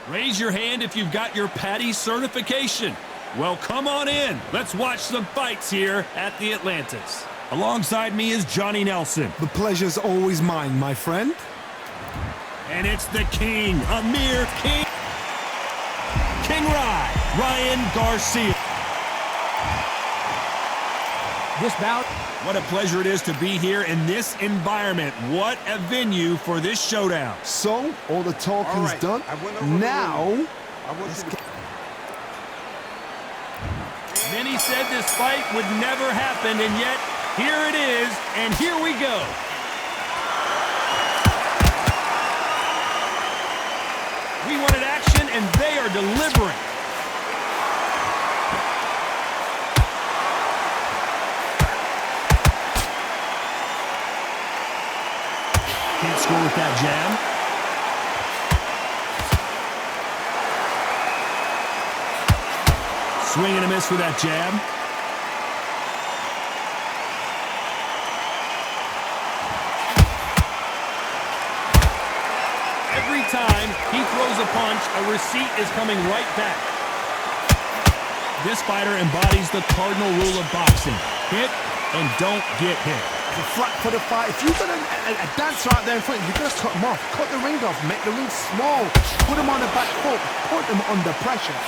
Raise your hand if you've got your Patty certification. Well, come on in. Let's watch some fights here at the Atlantis. Alongside me is Johnny Nelson. The pleasure's always mine, my friend. And it's the King, Amir King. King Ryan Garcia. This bout. What a pleasure it is to be here in this environment. What a venue for this showdown. So, all the talking's done. Now, Many said this fight would never happen, and yet here it is, and here we go. We wanted action, and they are delivering. Can't score with that jab. Swing and a miss for that jab. Every time he throws a punch, a receipt is coming right back. This fighter embodies the cardinal rule of boxing. Hit and don't get hit. the flat for the fight. If you've got a dancer out there in front, you've got to cut them off. Cut the ring off, make the ring small. Put them on the back foot, put them under pressure.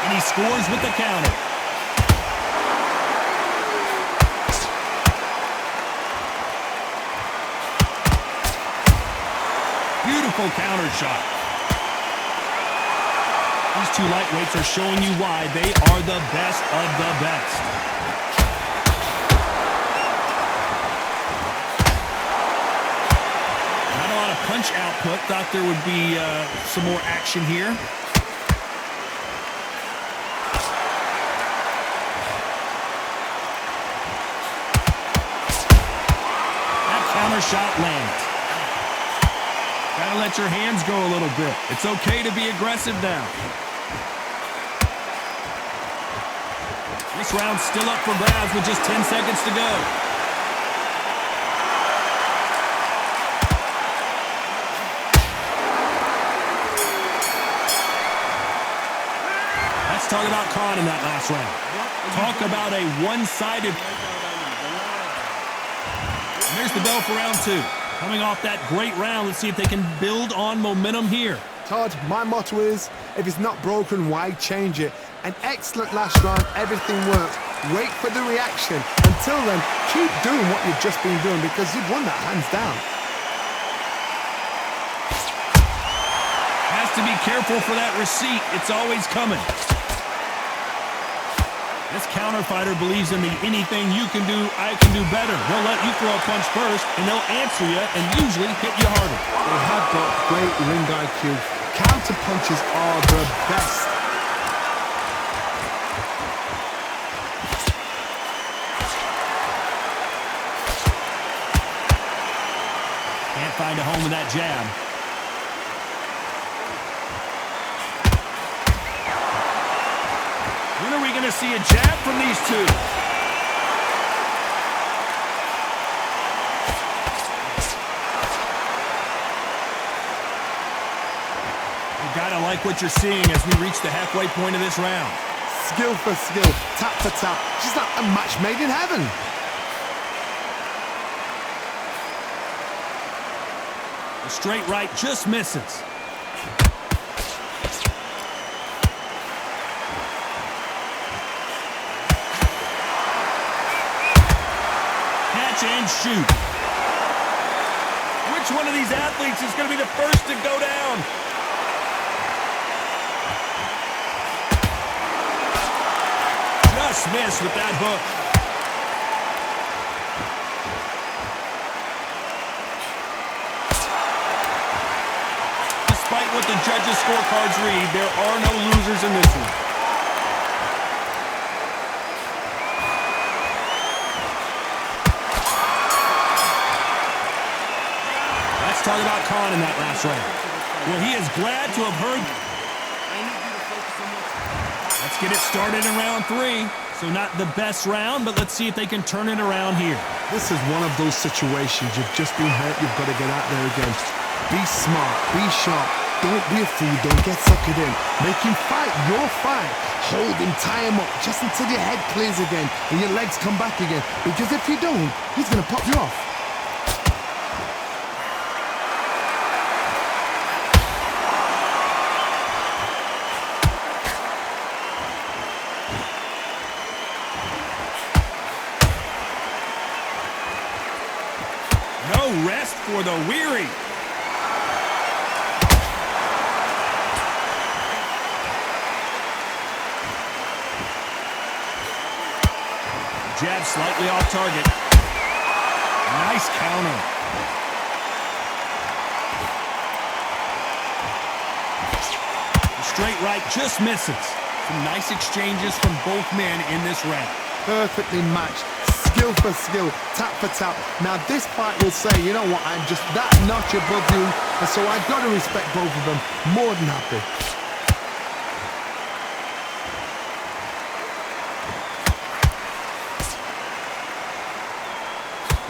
And he scores with the counter. Beautiful counter shot. These two lightweights are showing you why they are the best of the best. Not a lot of punch output. Thought there would be some more action here. That counter shot lands. Gotta let your hands go a little bit. It's okay to be aggressive now. This round's still up for grabs with just 10 seconds to go. Let's talk about Khan in that last round. Talk about a one-sided. And there's the bell for round two. Coming off that great round, let's see if they can build on momentum here. Todd, my motto is, if it's not broken, why change it? An excellent last round, everything worked. Wait for the reaction. Until then, keep doing what you've just been doing because you've won that hands down. Has to be careful for that receipt. It's always coming. This counter fighter believes in the anything you can do, I can do better. They'll let you throw a punch first, and they'll answer you and usually hit you harder. They have got great ring IQ. Counter punches are the best. Can't find a home with that jab. When are we going to see a jab from these two? You gotta like what you're seeing as we reach the halfway point of this round. Skill for skill, tap for tap. Just like a match made in heaven. The straight right just misses. And shoot. Which one of these athletes is going to be the first to go down? Just missed with that hook. Despite what the judges' scorecards read, there are no losers in this one. Talk about Khan in that last round. Well, he is glad to have heard. Let's get it started in round three. So not the best round, but let's see if they can turn it around here. This is one of those situations. You've just been hurt. You've got to get out there again. Be smart. Be sharp. Don't be a fool. Don't get suckered in. Make him fight your fight. Hold him, tie him up, just until your head clears again and your legs come back again. Because if you don't, he's going to pop you off. No rest for the weary. Jab slightly off target. Nice counter. The straight right just misses. Some nice exchanges from both men in this round. Perfectly matched. Skill for skill, tap for tap. Now this fight will say, you know what, I'm just that notch above you, and so I've got to respect both of them. More than happy.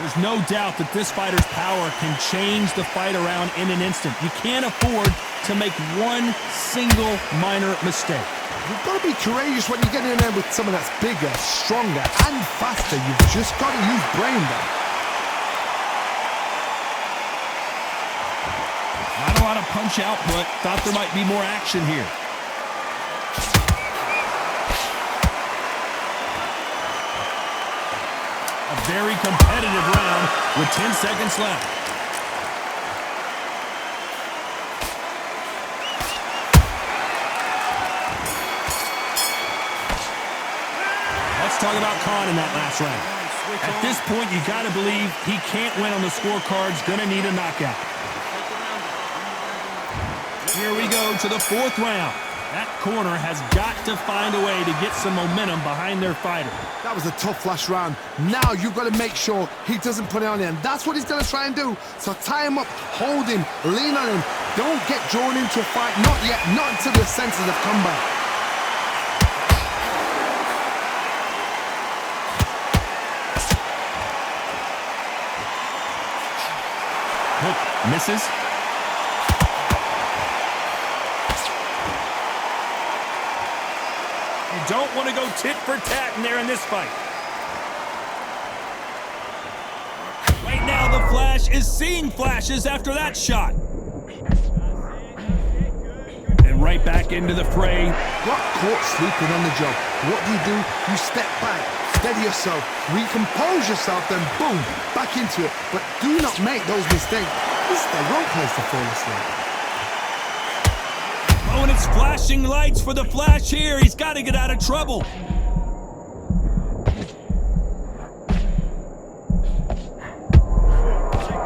There's no doubt that this fighter's power can change the fight around in an instant. You can't afford to make one single minor mistake. You've got to be courageous when you get in there with someone that's bigger, stronger, and faster. You've just got to use brain there. Not a lot of punch output. Thought there might be more action here. A very competitive round with 10 seconds left. Let's talk about Khan in that last round. At this point, you got to believe he can't win on the scorecards. Going to need a knockout. Here we go to the fourth round. That corner has got to find a way to get some momentum behind their fighter. That was a tough last round. Now you've got to make sure he doesn't put it on him. That's what he's going to try and do. So tie him up, hold him, lean on him. Don't get drawn into a fight. Not yet. Not until your senses have come back. Hook misses. You don't want to go tit for tat in there in this fight. Right now, the Flash is seeing flashes after that shot. And right back into the fray. Got caught sleeping on the job. What do? You step back, steady yourself, recompose yourself, then boom, back into it. But do not make those mistakes. This is the wrong place to fall asleep. Oh, and it's flashing lights for the Flash here. He's got to get out of trouble.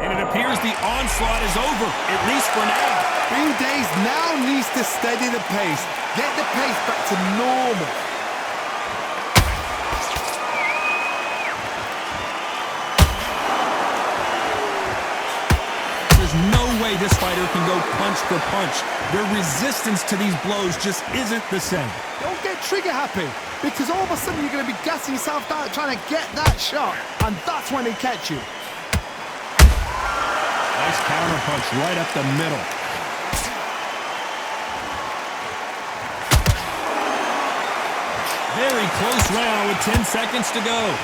And it appears the onslaught is over, at least for now. B-Days now needs to steady the pace. Get the pace back to normal. There's no way this fighter can go punch for punch. Their resistance to these blows just isn't the same. Don't get trigger happy, because all of a sudden you're going to be gassing yourself out trying to get that shot, and that's when they catch you. Nice counter punch right up the middle. Very close round with 10 seconds to go.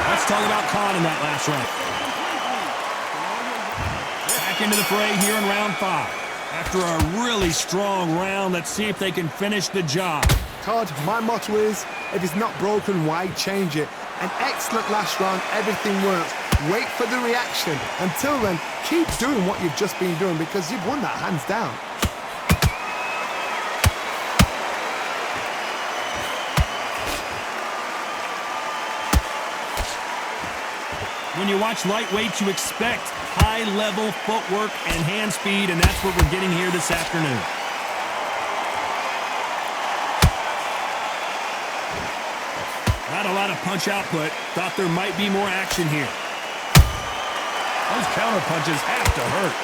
Let's talk about Khan in that last round. Back into the fray here in round 5. After a really strong round, let's see if they can finish the job. Todd, my motto is, if it's not broken, why change it? An excellent last round, everything works. Wait for the reaction. Until then, keep doing what you've just been doing, because you've won that hands down. When you watch lightweights, you expect high-level footwork and hand speed, and that's what we're getting here this afternoon. Not a lot of punch output. Thought there might be more action here. Those counter punches have to hurt.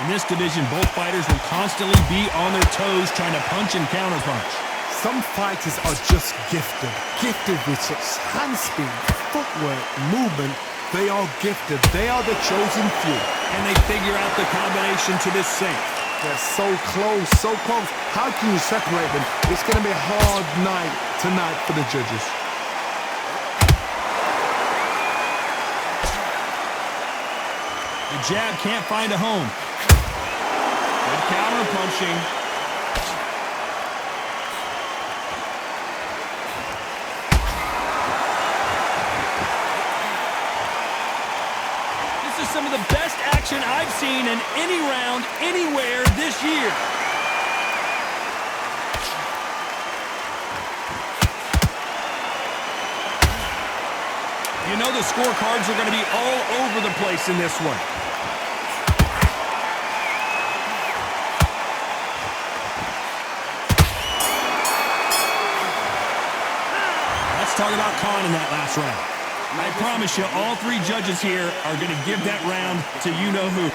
In this division, both fighters will constantly be on their toes trying to punch and counterpunch. Some fighters are just gifted with such hand speed, footwork, movement. They are gifted. They are the chosen few. And they figure out the combination to this safe. They're so close, so close. How can you separate them? It's going to be a hard night tonight for the judges. The jab can't find a home. Good counter punching. This is some of the best action I've seen in any round, anywhere this year. You know the scorecards are going to be all over the place in this one. Let's talk about Khan in that last round. I promise you, all three judges here are going to give that round to you-know-who.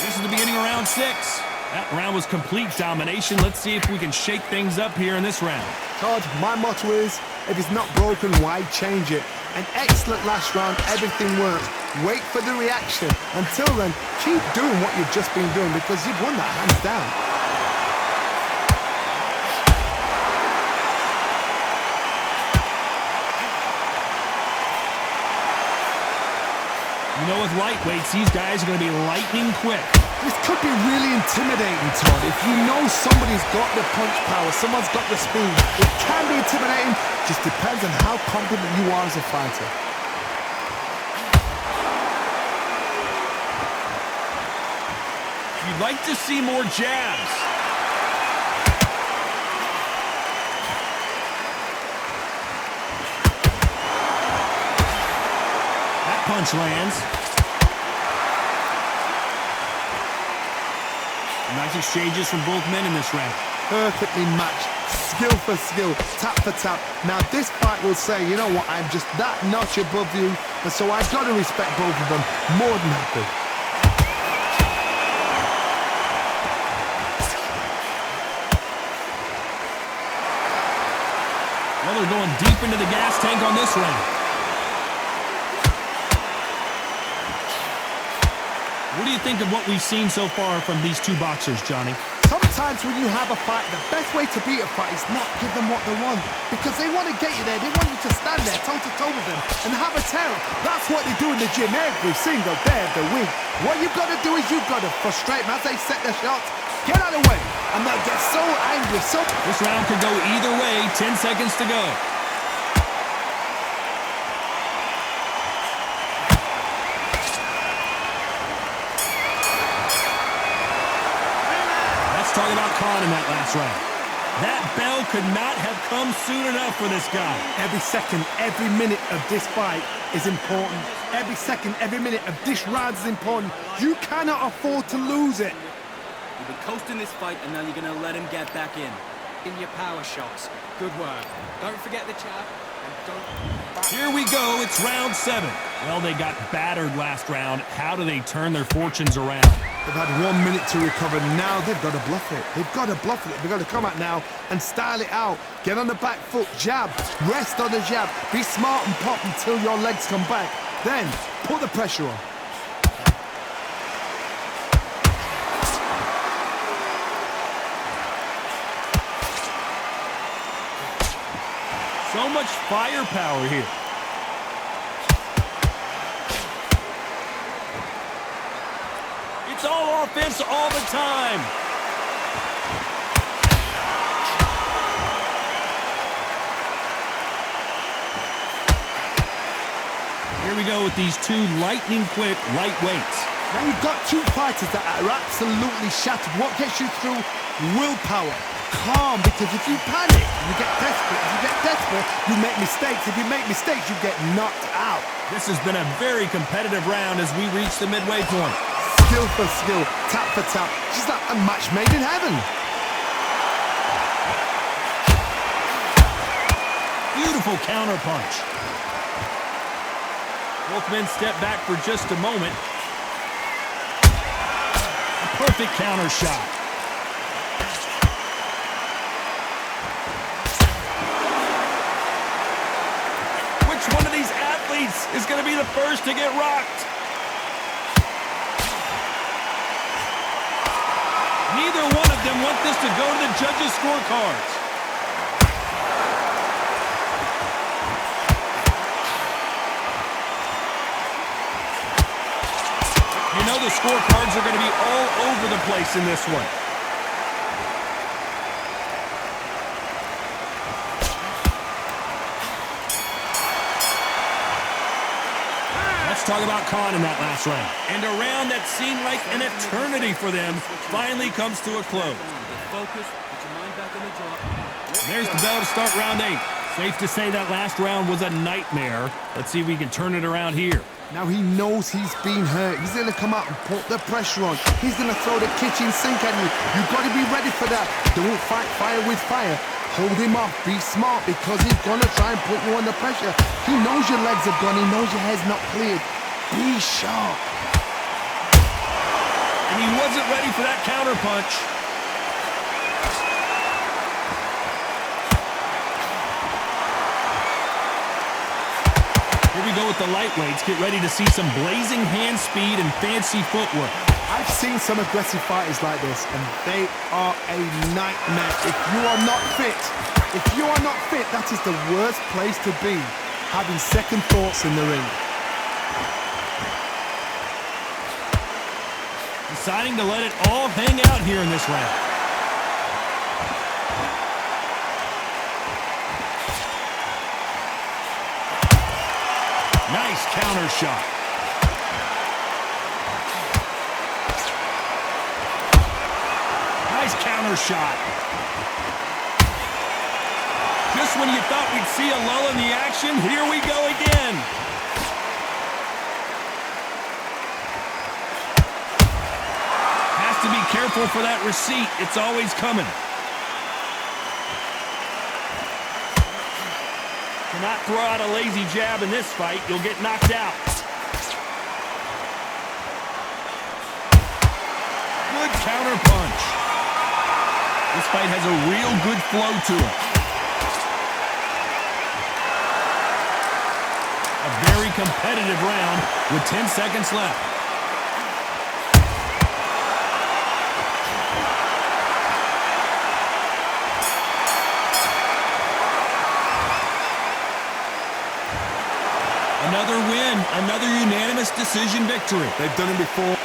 This is the beginning of round 6. That round was complete domination. Let's see if we can shake things up here in this round. Todd, my motto is, if it's not broken, why change it? An excellent last round, everything works. Wait for the reaction. Until then, keep doing what you've just been doing because you've won that hands down. You know, with lightweights, these guys are going to be lightning quick. This could be really intimidating, Todd. If you know somebody's got the punch power, someone's got the speed, it can be intimidating. Just depends on how confident you are as a fighter. You'd like to see more jabs. That punch lands. Nice exchanges from both men in this round. Perfectly matched, skill for skill, tap for tap. Now this fight will say, you know what, I'm just that notch above you, and so I've got to respect both of them more than happy. Well, they're going deep into the gas tank on this round. What do you think of what we've seen so far from these two boxers, Johnny? Sometimes when you have a fight, the best way to beat a fight is not give them what they want. Because they want to get you there. They want you to stand there toe-to-toe with them and have a tear. That's what they do in the gym every single day of the week. What you've got to do is you've got to frustrate them as they set their shots. Get out of the way. And they'll get so angry. This round could go either way. 10 seconds to go. Talk about Khan in that last round. That bell could not have come soon enough for this guy. Every second, every minute of this fight is important. Every second, every minute of this round is important. You cannot afford to lose it. You've been coasting this fight, and now you're going to let him get back in. In your power shots. Good work. Don't forget the jab. And don't... Here we go. It's round 7. Well, they got battered last round. How do they turn their fortunes around? They've had 1 minute to recover. Now they've got to bluff it. They've got to bluff it. They've got to come out now and style it out. Get on the back foot, jab, rest on the jab. Be smart and pop until your legs come back. Then put the pressure on. So much firepower here. It's all offense all the time. Here we go with these two lightning-quick lightweights. Now you've got two fighters that are absolutely shattered. What gets you through? Willpower. Calm, because if you panic, you get desperate. If you get desperate, you make mistakes. If you make mistakes, you get knocked out. This has been a very competitive round as we reach the midway point. skill for skill, tap for tap. She's like a match made in heaven. Beautiful counter punch. Both men step back for just a moment. A perfect counter shot. Which one of these athletes is going to be the first to get rocked? Neither one of them want this to go to the judges' scorecards. You know the scorecards are going to be all over the place in this one. Let's talk about Khan in that last round. And a round that seemed like an eternity for them finally comes to a close. Focus, put your mind back on the job. There's the bell to start round 8. Safe to say that last round was a nightmare. Let's see if we can turn it around here. Now he knows he's been hurt. He's going to come out and put the pressure on. He's going to throw the kitchen sink at you. You've got to be ready for that. Don't fight fire with fire. Hold him off. Be smart because he's going to try and put you under pressure. He knows your legs have gone. He knows your head's not cleared. Be sharp. And he wasn't ready for that counter punch. Here we go with the lightweights. Get ready to see some blazing hand speed and fancy footwork. I've seen some aggressive fighters like this, and they are a nightmare. If you are not fit, that is the worst place to be, having second thoughts in the ring. Deciding to let it all hang out here in this round. Nice counter shot. Nice counter shot. Just when you thought we'd see a lull in the action, here we go again. Has to be careful for that receipt. It's always coming. Cannot throw out a lazy jab in this fight. You'll get knocked out. Good counter punch. This fight has a real good flow to it. A very competitive round with 10 seconds left. Another win, another unanimous decision victory. They've done it before.